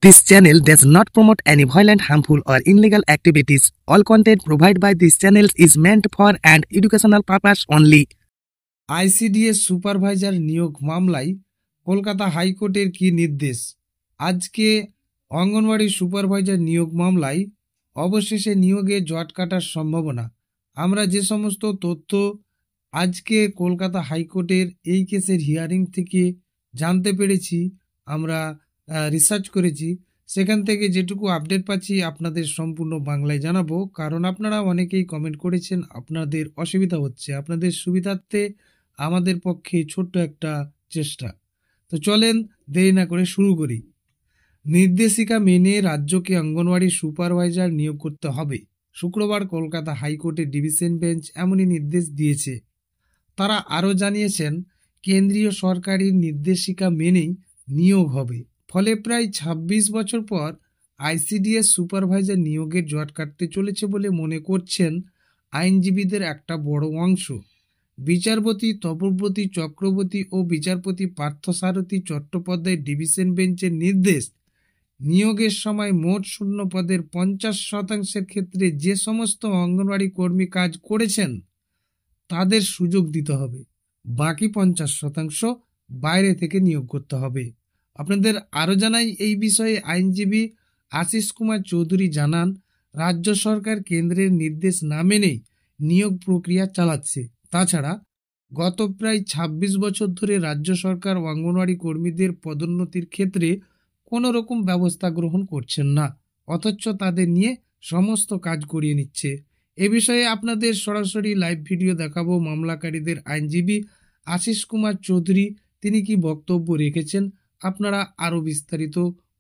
This channel does not promote any violent, harmful, or illegal activities. All content provided by this channel is meant for an educational purpose only. ICDS supervisor নিয়োগ মামলায় কলকাতা হাইকোর্টের কি নির্দেশ? আজকে anganwadi supervisor নিয়োগ মামলায় অবশেষে নিয়োগে জট কাটার সম্ভাবনা। আমরা যে সমস্ত তথ্য আজকে কলকাতা হাইকোর্টের এই কেসের হিয়ারিং থেকে জানতে পেরেছি, আমরা রিসার্চ করেছি, সেখান থেকে যেটুকু আপডেট পাচ্ছি আপনাদের সম্পূর্ণ বাংলায় জানাবো। কারণ আপনারা অনেকেই কমেন্ট করেছেন আপনাদের অসুবিধা হচ্ছে, আপনাদের সুবিধার্থে আমাদের পক্ষে ছোট্ট একটা চেষ্টা। তো চলেন দেরি না করে শুরু করি। নির্দেশিকা মেনে রাজ্যকে অঙ্গনওয়াড়ি সুপারভাইজার নিয়োগ করতে হবে। শুক্রবার কলকাতা হাইকোর্টের ডিভিশন বেঞ্চ এমনই নির্দেশ দিয়েছে। তারা আরও জানিয়েছেন কেন্দ্রীয় সরকারি নির্দেশিকা মেনেই নিয়োগ হবে। ফলে প্রায় ২৬ বছর পর আইসিডিএস সুপারভাইজার নিয়োগের জট কাটতে চলেছে বলে মনে করছেন আইনজীবীদের একটা বড় অংশ। বিচারপতি তপব্রতী চক্রবর্তী ও বিচারপতি পার্থসারথী চট্টোপাধ্যায় ডিভিশন বেঞ্চের নির্দেশ, নিয়োগের সময় মোট শূন্য পদের ৫০% ক্ষেত্রে যে সমস্ত অঙ্গনওয়াড়ি কর্মী কাজ করেছেন তাদের সুযোগ দিতে হবে, বাকি ৫০% বাইরে থেকে নিয়োগ করতে হবে। আপনাদের আরও জানাই, এই বিষয়ে আইনজীবী আশিস কুমার চৌধুরী জানান, রাজ্য সরকার কেন্দ্রের নির্দেশ না মেনেই নিয়োগ প্রক্রিয়া চালাচ্ছে। তাছাড়া গত প্রায় ২৬ বছর ধরে রাজ্য সরকার অঙ্গনওয়াড়ি কর্মীদের পদোন্নতির ক্ষেত্রে কোনো রকম ব্যবস্থা গ্রহণ করছেন না, অথচ তাদের নিয়ে সমস্ত কাজ করিয়ে নিচ্ছে। এ বিষয়ে আপনাদের সরাসরি লাইভ ভিডিও দেখাবো। মামলাকারীদের আইনজীবী আশিস কুমার চৌধুরী তিনি কি বক্তব্য রেখেছেন, আপনারা আরও বিস্তারিত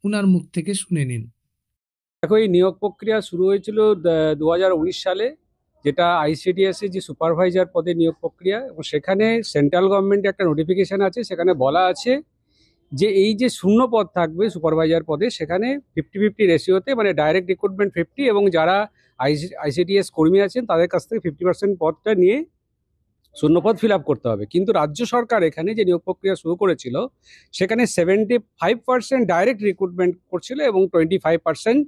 উনার মুখ থেকে শুনে নিন। দেখো, এই নিয়োগ প্রক্রিয়া শুরু হয়েছিল ২০১৯ সালে, যেটা আইসিডিএস এর যে সুপারভাইজার পদে নিয়োগ প্রক্রিয়া, এবং সেখানে সেন্ট্রাল গভর্নমেন্টের একটা নোটিফিকেশন আছে, সেখানে বলা আছে যে এই যে শূন্য পদ থাকবে সুপারভাইজার পদে, সেখানে 50-50 রেশিওতে, মানে ডাইরেক্ট রিক্রুটমেন্ট 50 এবং যারা আইসিডিএস কর্মী আছেন তাদের কাছ থেকে 50% পদটা নিয়ে শূন্যপদ ফিল আপ করতে হবে। কিন্তু রাজ্য সরকার এখানে যে নিয়োগ প্রক্রিয়া শুরু করেছিল সেখানে 75% ডাইরেক্ট রিক্রুটমেন্ট করছিল এবং 25%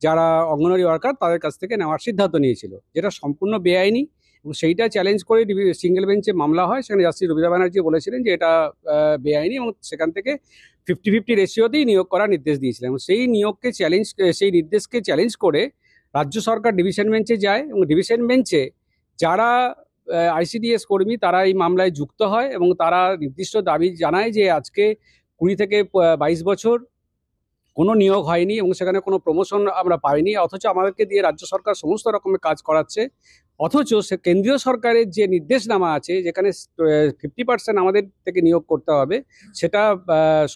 যারা অঙ্গনওয়াড়ি ওয়ার্কার তাদের কাছ থেকে নেওয়ার সিদ্ধান্ত নিয়েছিল, যেটা সম্পূর্ণ বেআইনি। এবং সেইটা চ্যালেঞ্জ করে সিঙ্গেল বেঞ্চে মামলা হয়। সেখানে জাস্টিস রবিদা ব্যানার্জি বলেছিলেন যে এটা বেআইনি, এবং সেখান থেকে 50-50 রেশিওতেই নিয়োগ করার নির্দেশ দিয়েছিলেন। এবং সেই নির্দেশকে চ্যালেঞ্জ করে রাজ্য সরকার ডিভিশন বেঞ্চে যায়, এবং ডিভিশন বেঞ্চে যারা আইসিডিএস কর্মী তারা এই মামলায় যুক্ত হয় এবং তারা নির্দিষ্ট দাবি জানায় যে আজকে 20 থেকে 22 বছর কোনো নিয়োগ হয়নি এবং সেখানে কোনো প্রমোশন আমরা পাইনি, অথচ আমাদেরকে দিয়ে রাজ্য সরকার সমস্ত রকমের কাজ করাচ্ছে। অথচ সে কেন্দ্রীয় সরকারের যে নির্দেশনামা আছে যেখানে 50% আমাদের থেকে নিয়োগ করতে হবে, সেটা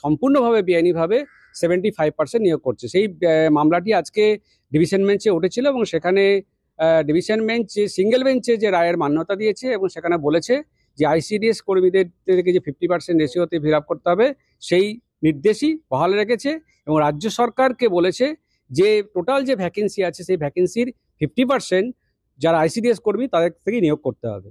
সম্পূর্ণভাবে বেআইনিভাবে 75% নিয়োগ করছে। সেই মামলাটি আজকে ডিভিশন বেঞ্চে উঠেছিল এবং সেখানে ডিভিশন বেঞ্চ সিঙ্গেল বেঞ্চে যে রায়ের মান্যতা দিয়েছে এবং সেখানে বলেছে যে আইসিডিএস কর্মীদের থেকে যে 50% রেশিওতে ফিল আপ করতে হবে সেই নির্দেশই বহাল রেখেছে, এবং রাজ্য সরকারকে বলেছে যে টোটাল যে ভ্যাকেন্সি আছে সেই ভ্যাকেন্সির 50% যারা আইসিডিএস কর্মী তাদের থেকে নিয়োগ করতে হবে।